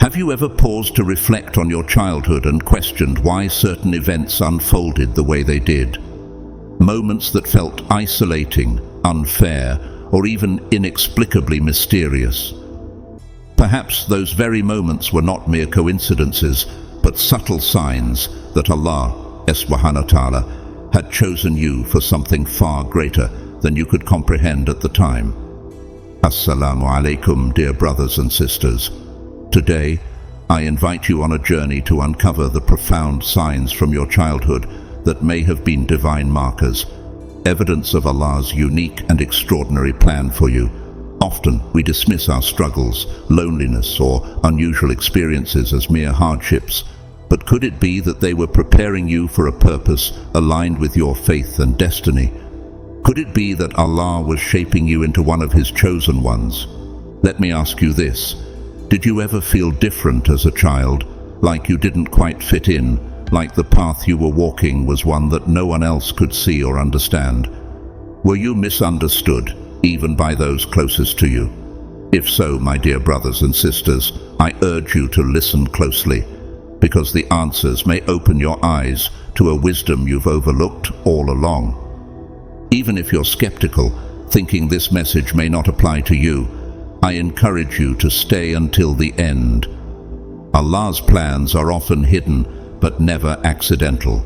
Have you ever paused to reflect on your childhood and questioned why certain events unfolded the way they did? Moments that felt isolating, unfair, or even inexplicably mysterious. Perhaps those very moments were not mere coincidences, but subtle signs that Allah subhanahu wa ta'ala had chosen you for something far greater than you could comprehend at the time. Assalamu alaikum, dear brothers and sisters. Today, I invite you on a journey to uncover the profound signs from your childhood that may have been divine markers, evidence of Allah's unique and extraordinary plan for you. Often we dismiss our struggles, loneliness, or unusual experiences as mere hardships, but could it be that they were preparing you for a purpose aligned with your faith and destiny? Could it be that Allah was shaping you into one of His chosen ones? Let me ask you this. Did you ever feel different as a child, like you didn't quite fit in, like the path you were walking was one that no one else could see or understand? Were you misunderstood, even by those closest to you? If so, my dear brothers and sisters, I urge you to listen closely, because the answers may open your eyes to a wisdom you've overlooked all along. Even if you're skeptical, thinking this message may not apply to you, I encourage you to stay until the end. Allah's plans are often hidden, but never accidental.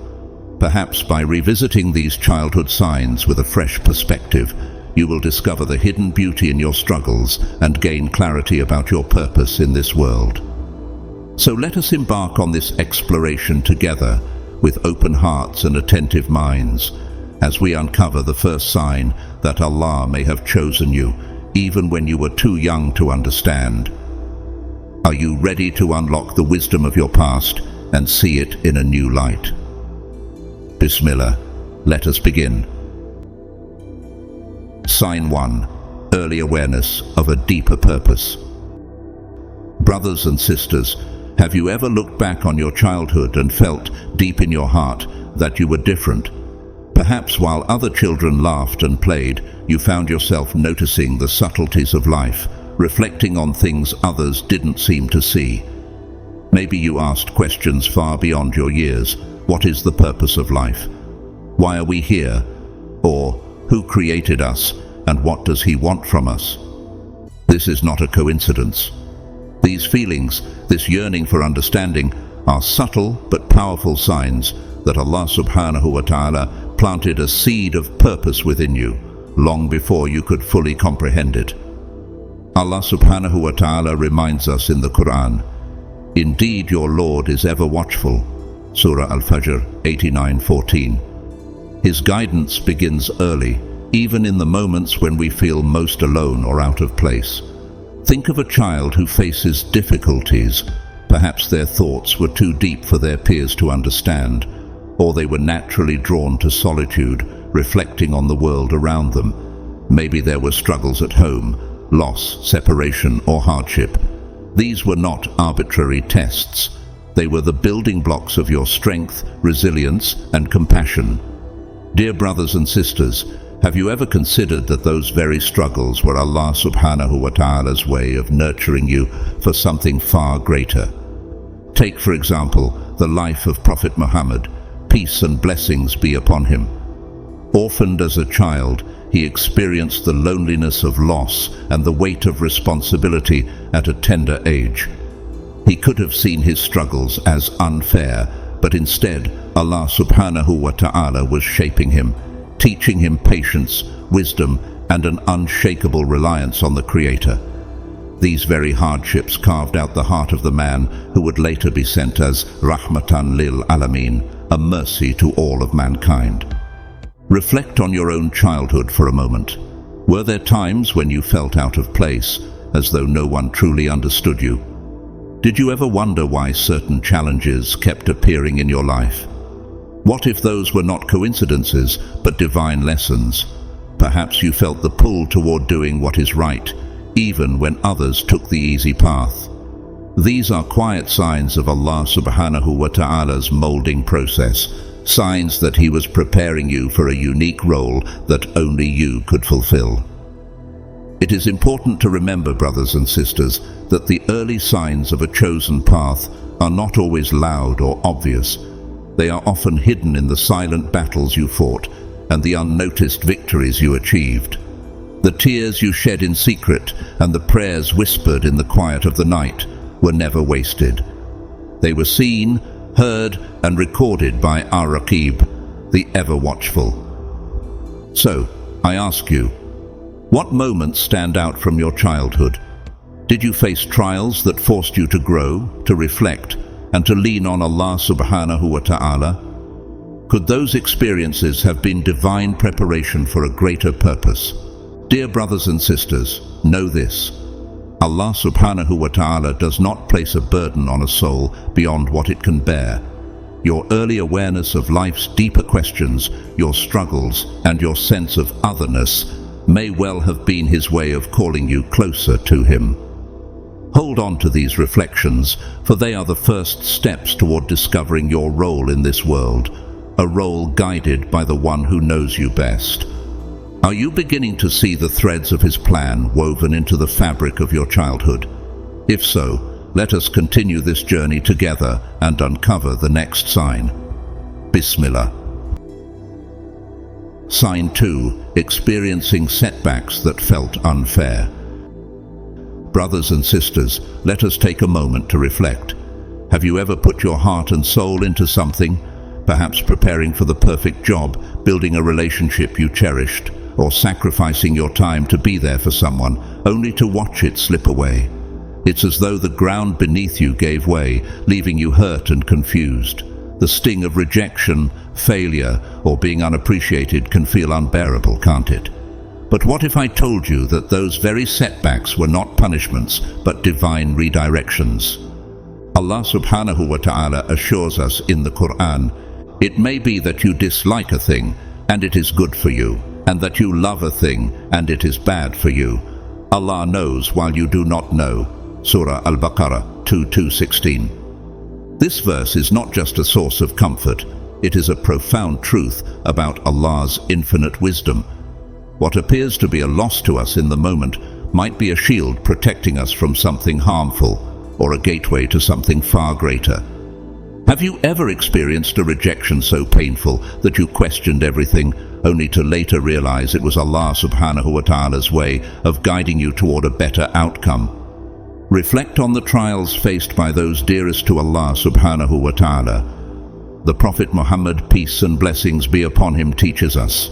Perhaps by revisiting these childhood signs with a fresh perspective, you will discover the hidden beauty in your struggles and gain clarity about your purpose in this world. So let us embark on this exploration together with open hearts and attentive minds as we uncover the first sign that Allah may have chosen you even when you were too young to understand. Are you ready to unlock the wisdom of your past and see it in a new light? Bismillah, let us begin. Sign 1. Early awareness of a deeper purpose. Brothers and sisters, have you ever looked back on your childhood and felt deep in your heart that you were different? Perhaps while other children laughed and played, you found yourself noticing the subtleties of life, reflecting on things others didn't seem to see. Maybe you asked questions far beyond your years. What is the purpose of life? Why are we here? Or, who created us, and what does He want from us? This is not a coincidence. These feelings, this yearning for understanding, are subtle but powerful signs that Allah subhanahu wa ta'ala planted a seed of purpose within you, long before you could fully comprehend it. Allah subhanahu wa ta'ala reminds us in the Quran, "Indeed your Lord is ever watchful." Surah Al-Fajr 89:14. His guidance begins early, even in the moments when we feel most alone or out of place. Think of a child who faces difficulties. Perhaps their thoughts were too deep for their peers to understand, or they were naturally drawn to solitude, reflecting on the world around them. Maybe there were struggles at home, loss, separation, or hardship. These were not arbitrary tests. They were the building blocks of your strength, resilience, and compassion. Dear brothers and sisters, have you ever considered that those very struggles were Allah subhanahu wa ta'ala's way of nurturing you for something far greater? Take, for example, the life of Prophet Muhammad, peace and blessings be upon him. Orphaned as a child, he experienced the loneliness of loss and the weight of responsibility at a tender age. He could have seen his struggles as unfair, but instead, Allah subhanahu wa ta'ala was shaping him, teaching him patience, wisdom, and an unshakable reliance on the Creator. These very hardships carved out the heart of the man who would later be sent as Rahmatan lil Alameen, a mercy to all of mankind. Reflect on your own childhood for a moment. Were there times when you felt out of place, as though no one truly understood you? Did you ever wonder why certain challenges kept appearing in your life? What if those were not coincidences, but divine lessons? Perhaps you felt the pull toward doing what is right, even when others took the easy path. These are quiet signs of Allah subhanahu wa ta'ala's molding process, signs that He was preparing you for a unique role that only you could fulfill. It is important to remember, brothers and sisters, that the early signs of a chosen path are not always loud or obvious. They are often hidden in the silent battles you fought and the unnoticed victories you achieved. The tears you shed in secret and the prayers whispered in the quiet of the night were never wasted. They were seen, heard, and recorded by Ar-Raqib, the ever-watchful. So, I ask you, what moments stand out from your childhood? Did you face trials that forced you to grow, to reflect, and to lean on Allah subhanahu wa ta'ala? Could those experiences have been divine preparation for a greater purpose? Dear brothers and sisters, know this. Allah subhanahu wa ta'ala does not place a burden on a soul beyond what it can bear. Your early awareness of life's deeper questions, your struggles, and your sense of otherness may well have been His way of calling you closer to Him. Hold on to these reflections, for they are the first steps toward discovering your role in this world, a role guided by the one who knows you best. Are you beginning to see the threads of His plan woven into the fabric of your childhood? If so, let us continue this journey together and uncover the next sign. Bismillah. Sign 2. Experiencing setbacks that felt unfair. Brothers and sisters, let us take a moment to reflect. Have you ever put your heart and soul into something? Perhaps preparing for the perfect job, building a relationship you cherished, or sacrificing your time to be there for someone, only to watch it slip away. It's as though the ground beneath you gave way, leaving you hurt and confused. The sting of rejection, failure, or being unappreciated can feel unbearable, can't it? But what if I told you that those very setbacks were not punishments, but divine redirections? Allah subhanahu wa ta'ala assures us in the Quran, it may be that you dislike a thing, and it is good for you, and that you love a thing, and it is bad for you. Allah knows while you do not know. Surah Al-Baqarah 2:16. This verse is not just a source of comfort, it is a profound truth about Allah's infinite wisdom. What appears to be a loss to us in the moment might be a shield protecting us from something harmful, or a gateway to something far greater. Have you ever experienced a rejection so painful that you questioned everything, only to later realize it was Allah subhanahu wa ta'ala's way of guiding you toward a better outcome? Reflect on the trials faced by those dearest to Allah subhanahu wa ta'ala. The Prophet Muhammad, peace and blessings be upon him, teaches us.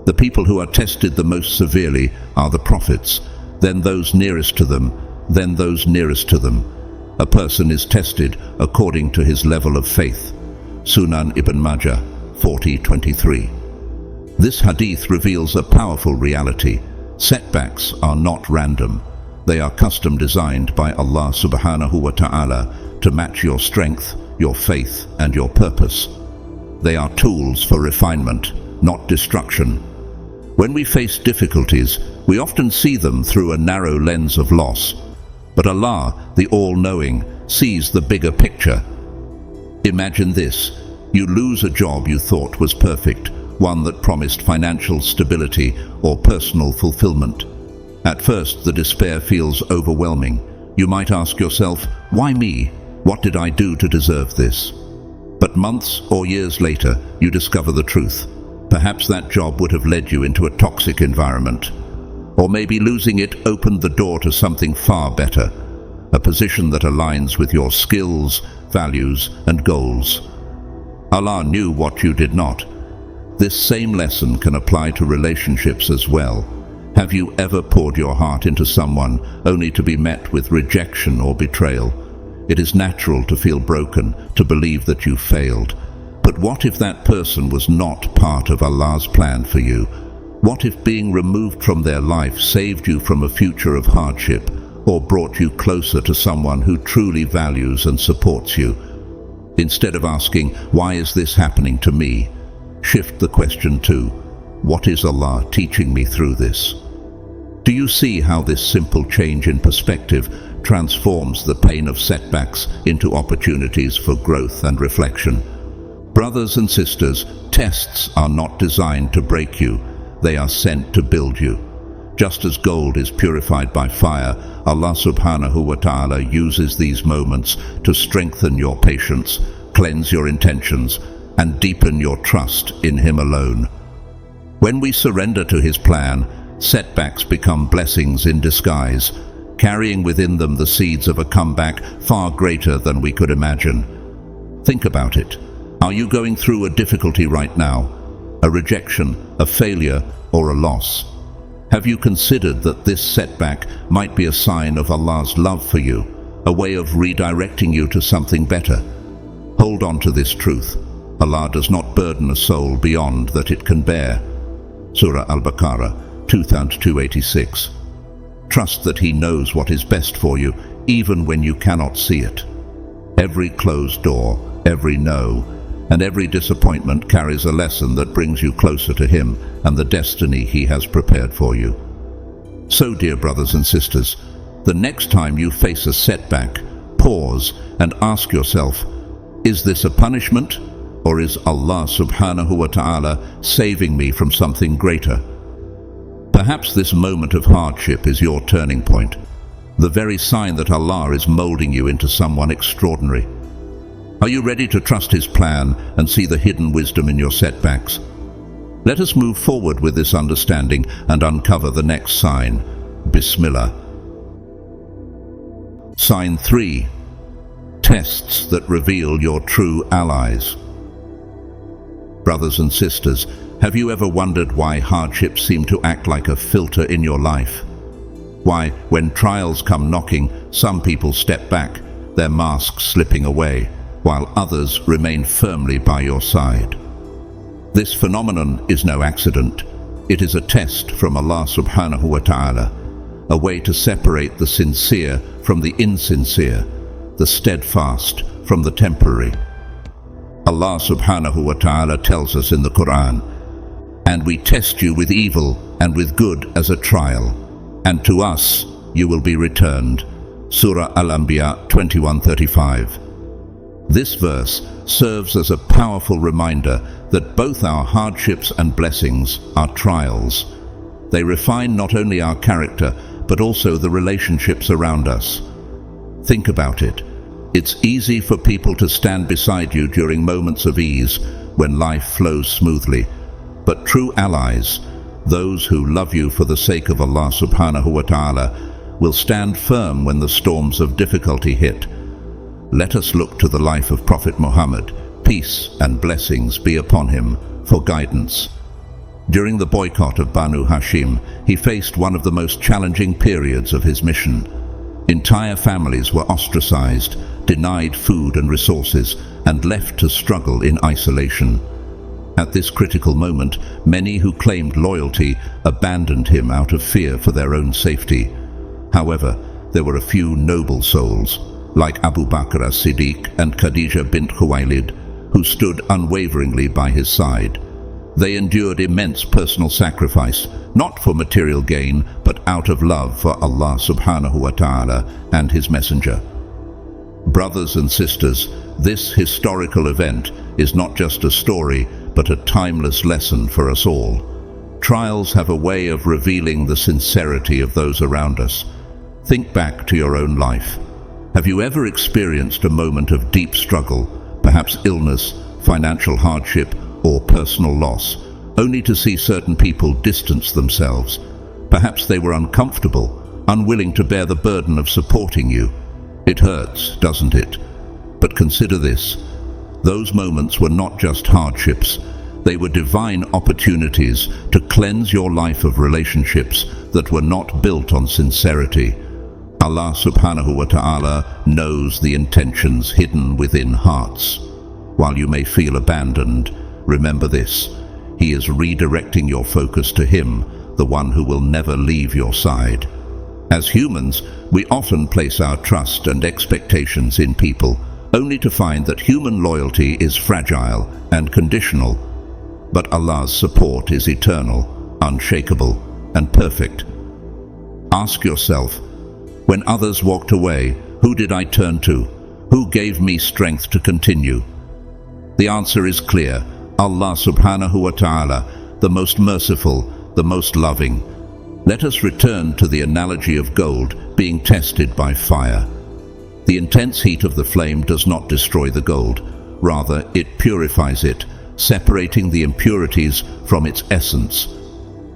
The people who are tested the most severely are the prophets, then those nearest to them, then those nearest to them. A person is tested according to his level of faith. Sunan Ibn Majah 40:23. This hadith reveals a powerful reality. Setbacks are not random. They are custom designed by Allah subhanahu wa ta'ala to match your strength, your faith, and your purpose. They are tools for refinement, not destruction. When we face difficulties, we often see them through a narrow lens of loss. But Allah, the all-knowing, sees the bigger picture. Imagine this. You lose a job you thought was perfect, one that promised financial stability or personal fulfillment. At first, the despair feels overwhelming. You might ask yourself, why me? What did I do to deserve this? But months or years later, you discover the truth. Perhaps that job would have led you into a toxic environment. Or maybe losing it opened the door to something far better, a position that aligns with your skills, values, and goals. Allah knew what you did not. This same lesson can apply to relationships as well. Have you ever poured your heart into someone only to be met with rejection or betrayal? It is natural to feel broken, to believe that you failed. But what if that person was not part of Allah's plan for you? What if being removed from their life saved you from a future of hardship, or brought you closer to someone who truly values and supports you? Instead of asking, why is this happening to me? Shift the question to, what is Allah teaching me through this? Do you see how this simple change in perspective transforms the pain of setbacks into opportunities for growth and reflection? Brothers and sisters, tests are not designed to break you. They are sent to build you. Just as gold is purified by fire, Allah subhanahu wa ta'ala uses these moments to strengthen your patience, cleanse your intentions, and deepen your trust in Him alone. When we surrender to His plan, setbacks become blessings in disguise, carrying within them the seeds of a comeback far greater than we could imagine. Think about it. Are you going through a difficulty right now? A rejection, a failure, or a loss? Have you considered that this setback might be a sign of Allah's love for you, a way of redirecting you to something better? Hold on to this truth. Allah does not burden a soul beyond that it can bear. Surah Al-Baqarah 2286. Trust that He knows what is best for you, even when you cannot see it. Every closed door, every no, and every disappointment carries a lesson that brings you closer to Him and the destiny He has prepared for you. So, dear brothers and sisters, the next time you face a setback, pause and ask yourself, is this a punishment, or is Allah subhanahu wa ta'ala saving me from something greater? Perhaps this moment of hardship is your turning point, the very sign that Allah is molding you into someone extraordinary. Are you ready to trust His plan and see the hidden wisdom in your setbacks? Let us move forward with this understanding and uncover the next sign. Bismillah. Sign 3. Tests that reveal your true allies. Brothers and sisters, have you ever wondered why hardships seem to act like a filter in your life? Why, when trials come knocking, some people step back, their masks slipping away, while others remain firmly by your side? This phenomenon is no accident. It is a test from Allah subhanahu wa ta'ala, a way to separate the sincere from the insincere, the steadfast from the temporary. Allah subhanahu wa ta'ala tells us in the Quran, "And we test you with evil and with good as a trial, and to us you will be returned." Surah Al-Anbiya 21:35. This verse serves as a powerful reminder that both our hardships and blessings are trials. They refine not only our character, but also the relationships around us. Think about it. It's easy for people to stand beside you during moments of ease, when life flows smoothly. But true allies, those who love you for the sake of Allah subhanahu wa ta'ala, will stand firm when the storms of difficulty hit. Let us look to the life of Prophet Muhammad, peace and blessings be upon him, for guidance. During the boycott of Banu Hashim, he faced one of the most challenging periods of his mission. Entire families were ostracized, denied food and resources, and left to struggle in isolation. At this critical moment, many who claimed loyalty abandoned him out of fear for their own safety. However, there were a few noble souls, like Abu Bakr as-Siddiq and Khadija bint Khuwaylid, who stood unwaveringly by his side. They endured immense personal sacrifice, not for material gain, but out of love for Allah subhanahu wa ta'ala and His Messenger. Brothers and sisters, this historical event is not just a story, but a timeless lesson for us all. Trials have a way of revealing the sincerity of those around us. Think back to your own life. Have you ever experienced a moment of deep struggle, perhaps illness, financial hardship, or personal loss, only to see certain people distance themselves? Perhaps they were uncomfortable, unwilling to bear the burden of supporting you. It hurts, doesn't it? But consider this. Those moments were not just hardships. They were divine opportunities to cleanse your life of relationships that were not built on sincerity. Allah subhanahu wa ta'ala knows the intentions hidden within hearts. While you may feel abandoned, remember this: He is redirecting your focus to Him, the one who will never leave your side. As humans, we often place our trust and expectations in people, only to find that human loyalty is fragile and conditional. But Allah's support is eternal, unshakable, and perfect. Ask yourself, when others walked away, who did I turn to? Who gave me strength to continue? The answer is clear: Allah subhanahu wa ta'ala, the most merciful, the most loving. Let us return to the analogy of gold being tested by fire. The intense heat of the flame does not destroy the gold. Rather, it purifies it, separating the impurities from its essence.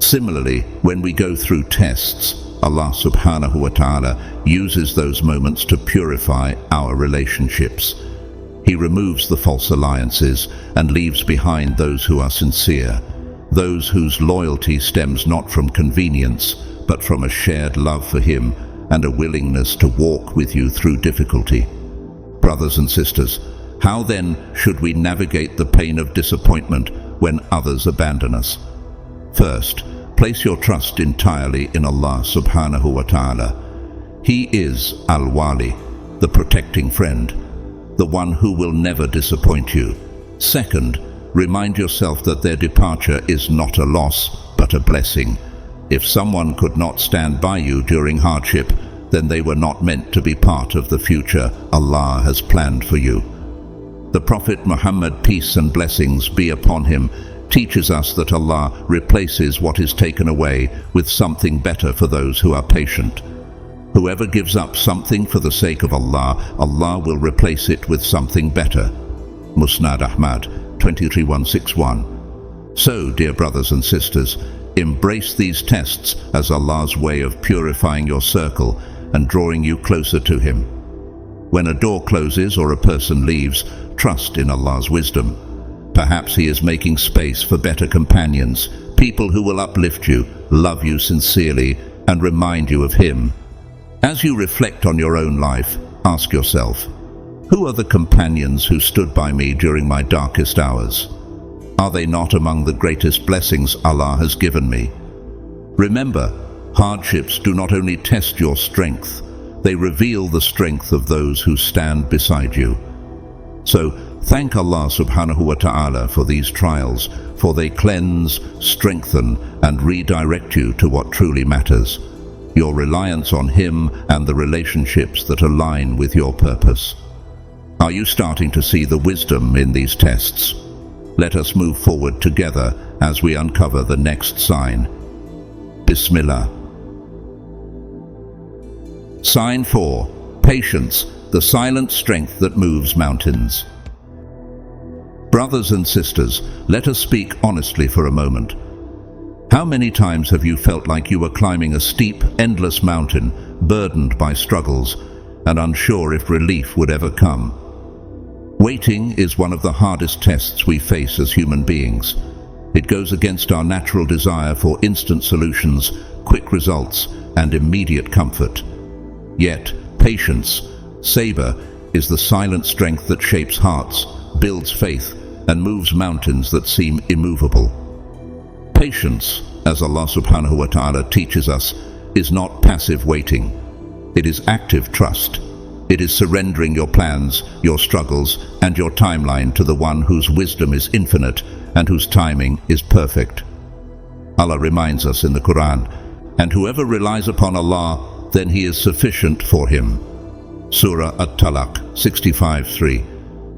Similarly, when we go through tests, Allah subhanahu wa ta'ala uses those moments to purify our relationships. He removes the false alliances and leaves behind those who are sincere, those whose loyalty stems not from convenience, but from a shared love for Him and a willingness to walk with you through difficulty. Brothers and sisters, how then should we navigate the pain of disappointment when others abandon us? First, place your trust entirely in Allah subhanahu wa ta'ala. He is Al-Wali, the protecting friend, the one who will never disappoint you. Second, remind yourself that their departure is not a loss, but a blessing. If someone could not stand by you during hardship, then they were not meant to be part of the future Allah has planned for you. The Prophet Muhammad, peace and blessings be upon him, teaches us that Allah replaces what is taken away with something better for those who are patient. Whoever gives up something for the sake of Allah, Allah will replace it with something better. Musnad Ahmad 23161. So, dear brothers and sisters, embrace these tests as Allah's way of purifying your circle and drawing you closer to Him. When a door closes or a person leaves, trust in Allah's wisdom. Perhaps He is making space for better companions, people who will uplift you, love you sincerely, and remind you of Him. As you reflect on your own life, ask yourself, who are the companions who stood by me during my darkest hours? Are they not among the greatest blessings Allah has given me? Remember, hardships do not only test your strength, they reveal the strength of those who stand beside you. So, thank Allah subhanahu wa ta'ala for these trials, for they cleanse, strengthen, and redirect you to what truly matters, your reliance on Him and the relationships that align with your purpose. Are you starting to see the wisdom in these tests? Let us move forward together as we uncover the next sign. Bismillah. Sign 4. Patience, the silent strength that moves mountains. Brothers and sisters, let us speak honestly for a moment. How many times have you felt like you were climbing a steep, endless mountain, burdened by struggles, and unsure if relief would ever come? Waiting is one of the hardest tests we face as human beings. It goes against our natural desire for instant solutions, quick results, and immediate comfort. Yet, patience, sabr, is the silent strength that shapes hearts, builds faith, and moves mountains that seem immovable. Patience, as Allah subhanahu wa ta'ala teaches us, is not passive waiting. It is active trust. It is surrendering your plans, your struggles, and your timeline to the one whose wisdom is infinite and whose timing is perfect. Allah reminds us in the Quran, "And whoever relies upon Allah, then He is sufficient for him." Surah At-Talaq 65:3.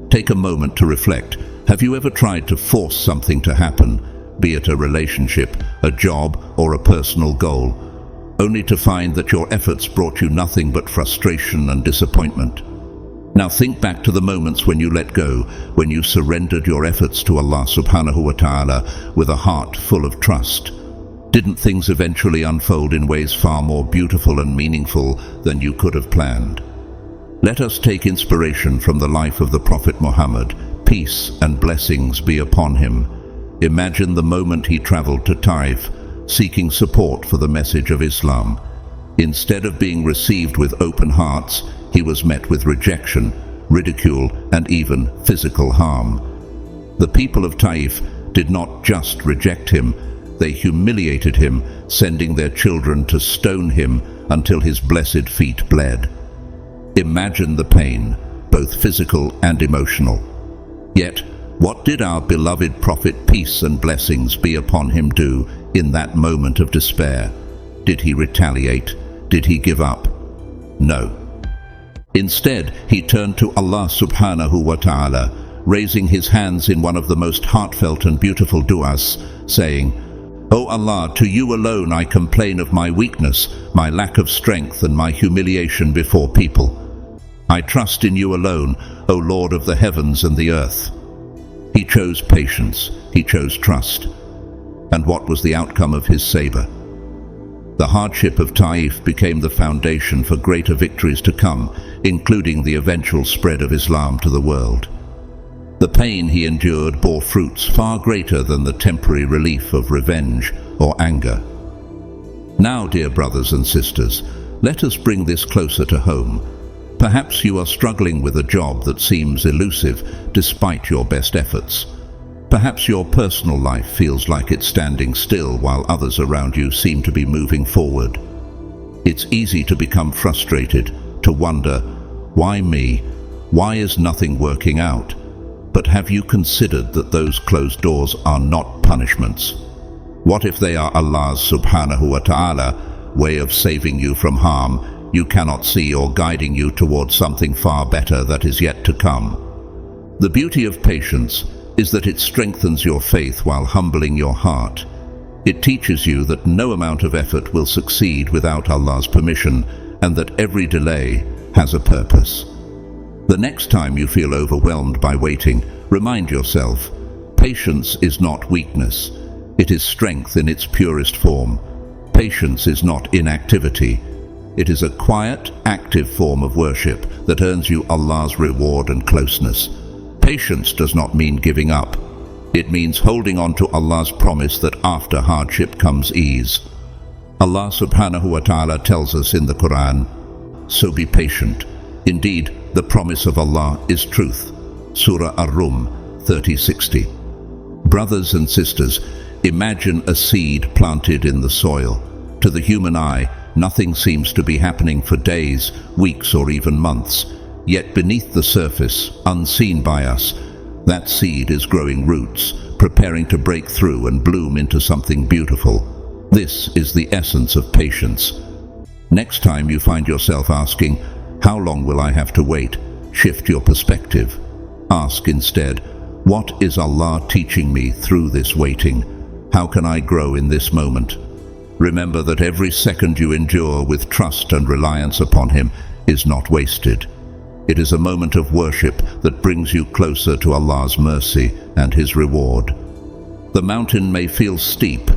Take a moment to reflect. Have you ever tried to force something to happen, be it a relationship, a job, or a personal goal, only to find that your efforts brought you nothing but frustration and disappointment? Now think back to the moments when you let go, when you surrendered your efforts to Allah subhanahu wa ta'ala with a heart full of trust. Didn't things eventually unfold in ways far more beautiful and meaningful than you could have planned? Let us take inspiration from the life of the Prophet Muhammad, peace and blessings be upon him. Imagine the moment he traveled to Taif, seeking support for the message of Islam. Instead of being received with open hearts, he was met with rejection, ridicule, and even physical harm. The people of Taif did not just reject him, they humiliated him, sending their children to stone him until his blessed feet bled. Imagine the pain, both physical and emotional. Yet, what did our beloved Prophet, peace and blessings be upon him, do in that moment of despair? Did he retaliate? Did he give up? No. Instead, he turned to Allah subhanahu wa ta'ala, raising his hands in one of the most heartfelt and beautiful du'as, saying, O Allah, to you alone I complain of my weakness, my lack of strength, and my humiliation before people. I trust in you alone, O Lord of the heavens and the earth. He chose patience, he chose trust. And what was the outcome of his sabre? The hardship of Taif became the foundation for greater victories to come, including the eventual spread of Islam to the world. The pain he endured bore fruits far greater than the temporary relief of revenge or anger. Now, dear brothers and sisters, let us bring this closer to home. Perhaps you are struggling with a job that seems elusive despite your best efforts. Perhaps your personal life feels like it's standing still while others around you seem to be moving forward. It's easy to become frustrated, to wonder, why me? Why is nothing working out? But have you considered that those closed doors are not punishments? What if they are Allah's subhanahu wa ta'ala way of saving you from harm you cannot see, or guiding you towards something far better that is yet to come? The beauty of patience is that it strengthens your faith while humbling your heart. It teaches you that no amount of effort will succeed without Allah's permission, and that every delay has a purpose. The next time you feel overwhelmed by waiting, remind yourself, patience is not weakness. It is strength in its purest form. Patience is not inactivity. It is a quiet, active form of worship that earns you Allah's reward and closeness. Patience does not mean giving up. It means holding on to Allah's promise that after hardship comes ease. Allah subhanahu wa ta'ala tells us in the Quran, "So be patient. Indeed, the promise of Allah is truth." Surah Ar-Rum 30:60. Brothers and sisters, imagine a seed planted in the soil. To the human eye, nothing seems to be happening for days, weeks, or even months. Yet beneath the surface, unseen by us, that seed is growing roots, preparing to break through and bloom into something beautiful. This is the essence of patience. Next time you find yourself asking, "How long will I have to wait?" shift your perspective. Ask instead, "What is Allah teaching me through this waiting? How can I grow in this moment?" Remember that every second you endure with trust and reliance upon Him is not wasted. It is a moment of worship that brings you closer to Allah's mercy and His reward. The mountain may feel steep,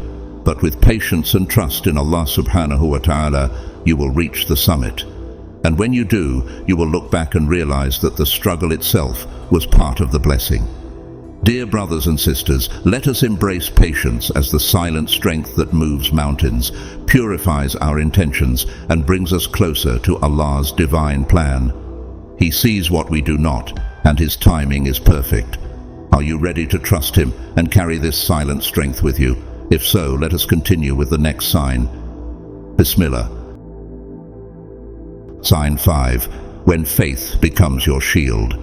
but with patience and trust in Allah subhanahu wa ta'ala, you will reach the summit. And when you do, you will look back and realize that the struggle itself was part of the blessing. Dear brothers and sisters, let us embrace patience as the silent strength that moves mountains, purifies our intentions, and brings us closer to Allah's divine plan. He sees what we do not, and His timing is perfect. Are you ready to trust Him and carry this silent strength with you? If so, let us continue with the next sign. Bismillah. Sign 5. When faith becomes your shield.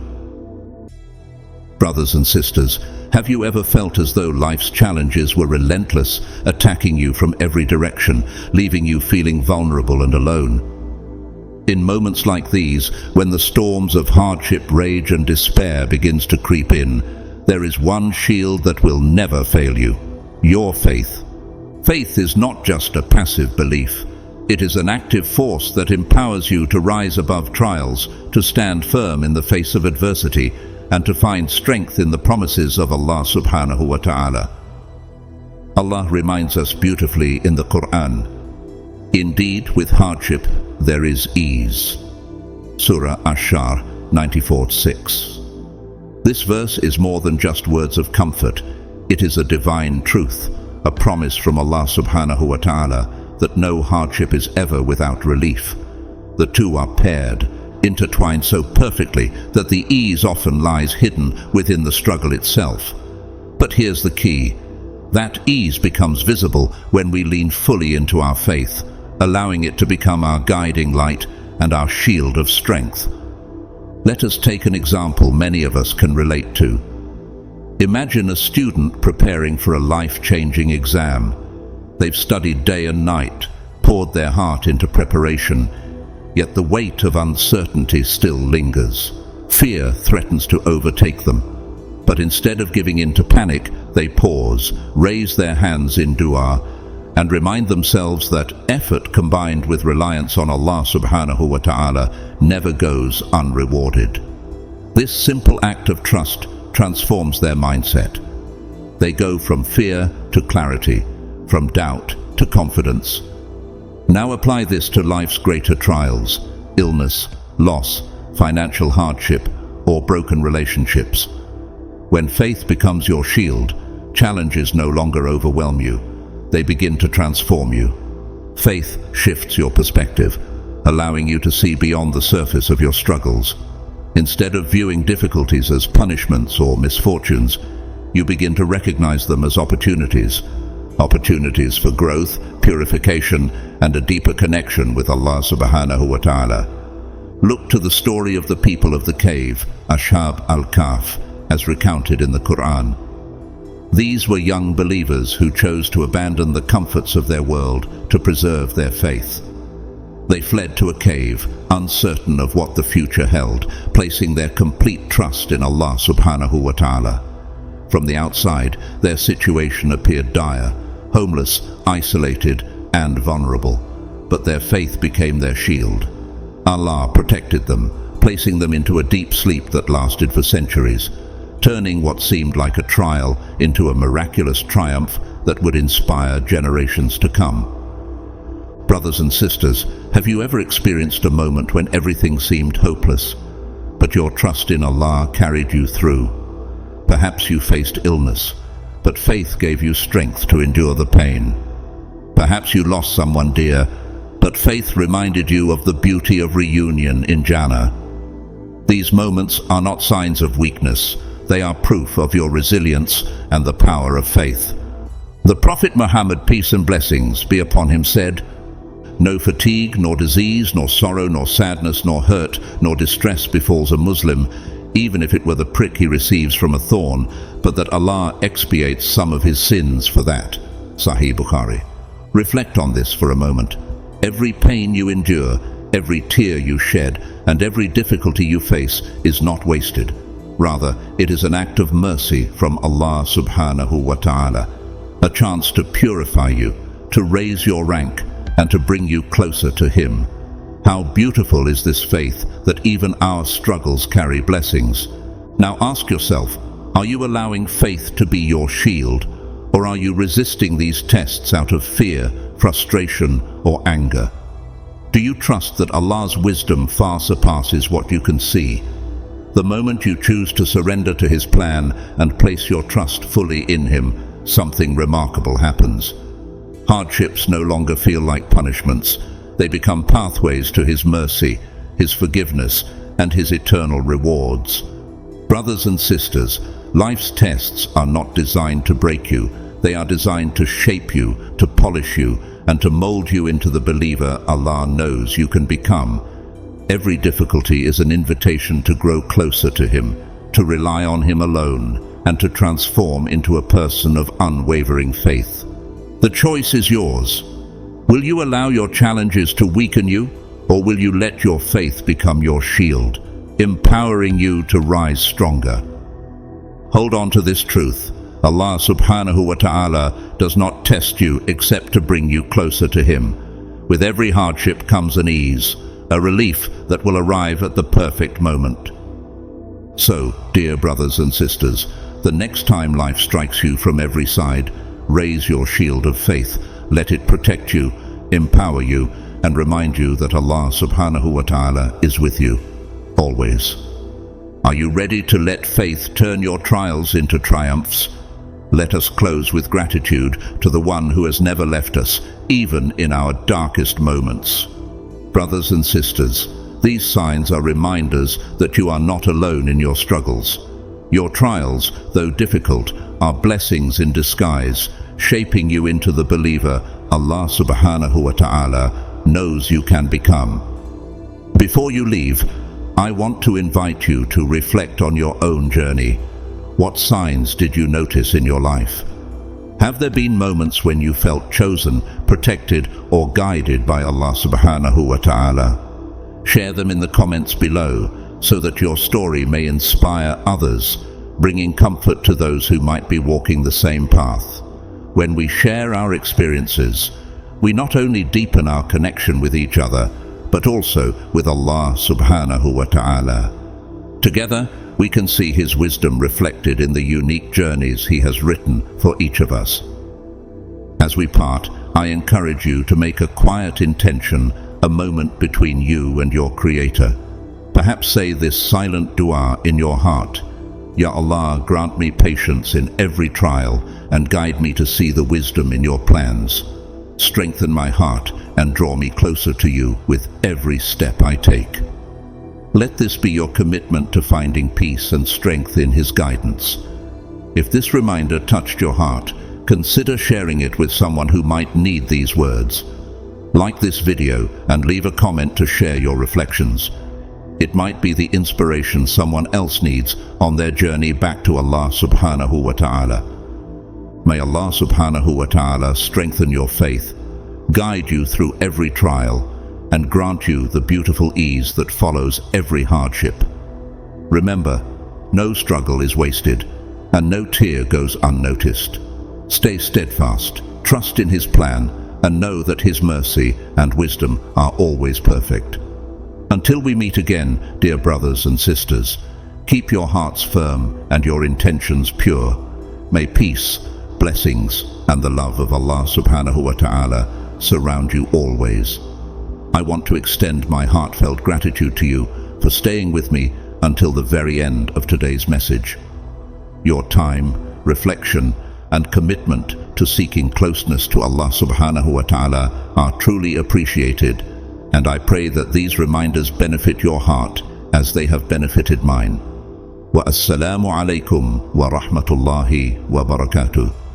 Brothers and sisters, have you ever felt as though life's challenges were relentless, attacking you from every direction, leaving you feeling vulnerable and alone? In moments like these, when the storms of hardship, rage and despair begins to creep in, there is one shield that will never fail you: your faith. Faith is not just a passive belief. It is an active force that empowers you to rise above trials, to stand firm in the face of adversity, and to find strength in the promises of Allah subhanahu wa ta'ala. Allah reminds us beautifully in the Quran, "Indeed, with hardship there is ease." Surah Ash-Shar 94:6. This verse is more than just words of comfort. It is a divine truth, a promise from Allah subhanahu wa ta'ala that no hardship is ever without relief. The two are paired, intertwined so perfectly that the ease often lies hidden within the struggle itself. But here's the key. That ease becomes visible when we lean fully into our faith, allowing it to become our guiding light and our shield of strength. Let us take an example many of us can relate to. Imagine a student preparing for a life-changing exam. They've studied day and night, poured their heart into preparation, yet the weight of uncertainty still lingers. Fear threatens to overtake them. But instead of giving in to panic, they pause, raise their hands in dua, and remind themselves that effort combined with reliance on Allah subhanahu wa ta'ala never goes unrewarded. This simple act of trust transforms their mindset. They go from fear to clarity, from doubt to confidence. Now apply this to life's greater trials: illness, loss, financial hardship, or broken relationships. When faith becomes your shield, challenges no longer overwhelm you. They begin to transform you. Faith shifts your perspective, allowing you to see beyond the surface of your struggles. Instead of viewing difficulties as punishments or misfortunes, you begin to recognize them as opportunities for growth, purification, and a deeper connection with Allah subhanahu wa ta'ala. Look to the story of the people of the cave, Ashab al-Kahf, as recounted in the Quran. These were young believers who chose to abandon the comforts of their world to preserve their faith. They fled to a cave, uncertain of what the future held, placing their complete trust in Allah subhanahu wa ta'ala. From the outside, their situation appeared dire, homeless, isolated, and vulnerable, but their faith became their shield. Allah protected them, placing them into a deep sleep that lasted for centuries, turning what seemed like a trial into a miraculous triumph that would inspire generations to come. Brothers and sisters, have you ever experienced a moment when everything seemed hopeless, but your trust in Allah carried you through? Perhaps you faced illness, but faith gave you strength to endure the pain. Perhaps you lost someone dear, but faith reminded you of the beauty of reunion in Jannah. These moments are not signs of weakness. They are proof of your resilience and the power of faith. The Prophet Muhammad, peace and blessings be upon him, said, "No fatigue, nor disease, nor sorrow, nor sadness, nor hurt, nor distress befalls a Muslim, even if it were the prick he receives from a thorn, but that Allah expiates some of his sins for that." Sahih Bukhari. Reflect on this for a moment. Every pain you endure, every tear you shed, and every difficulty you face is not wasted. Rather, it is an act of mercy from Allah subhanahu wa ta'ala, a chance to purify you, to raise your rank, and to bring you closer to Him. How beautiful is this faith that even our struggles carry blessings. Now ask yourself, are you allowing faith to be your shield, or are you resisting these tests out of fear, frustration, or anger? Do you trust that Allah's wisdom far surpasses what you can see? The moment you choose to surrender to His plan and place your trust fully in Him, something remarkable happens. Hardships no longer feel like punishments. They become pathways to His mercy, His forgiveness, and His eternal rewards. Brothers and sisters, life's tests are not designed to break you. They are designed to shape you, to polish you, and to mold you into the believer Allah knows you can become. Every difficulty is an invitation to grow closer to Him, to rely on Him alone, and to transform into a person of unwavering faith. The choice is yours. Will you allow your challenges to weaken you, or will you let your faith become your shield, empowering you to rise stronger? Hold on to this truth. Allah subhanahu wa ta'ala does not test you except to bring you closer to Him. With every hardship comes an ease, a relief that will arrive at the perfect moment. So, dear brothers and sisters, the next time life strikes you from every side, raise your shield of faith. Let it protect you, empower you, and remind you that Allah subhanahu wa ta'ala is with you, always. Are you ready to let faith turn your trials into triumphs? Let us close with gratitude to the One who has never left us, even in our darkest moments. Brothers and sisters, these signs are reminders that you are not alone in your struggles. Your trials, though difficult, are blessings in disguise, shaping you into the believer Allah subhanahu wa ta'ala knows you can become. Before you leave, I want to invite you to reflect on your own journey. What signs did you notice in your life? Have there been moments when you felt chosen, protected, or guided by Allah subhanahu wa ta'ala? Share them in the comments below so that your story may inspire others. bringing comfort to those who might be walking the same path. When we share our experiences, we not only deepen our connection with each other, but also with Allah subhanahu wa ta'ala. Together, we can see His wisdom reflected in the unique journeys He has written for each of us. As we part, I encourage you to make a quiet intention, a moment between you and your Creator. Perhaps say this silent dua in your heart: Ya Allah, grant me patience in every trial and guide me to see the wisdom in your plans. Strengthen my heart and draw me closer to you with every step I take. Let this be your commitment to finding peace and strength in His guidance. If this reminder touched your heart, consider sharing it with someone who might need these words. Like this video and leave a comment to share your reflections. It might be the inspiration someone else needs on their journey back to Allah subhanahu wa ta'ala. May Allah subhanahu wa ta'ala strengthen your faith, guide you through every trial, and grant you the beautiful ease that follows every hardship. Remember, no struggle is wasted, and no tear goes unnoticed. Stay steadfast, trust in His plan, and know that His mercy and wisdom are always perfect. Until we meet again, dear brothers and sisters, keep your hearts firm and your intentions pure. May peace, blessings, and the love of Allah subhanahu wa ta'ala surround you always. I want to extend my heartfelt gratitude to you for staying with me until the very end of today's message. Your time, reflection, and commitment to seeking closeness to Allah subhanahu wa ta'ala are truly appreciated, and I pray that these reminders benefit your heart as they have benefited mine. Wa assalamu alaikum wa rahmatullahi wa barakatuh.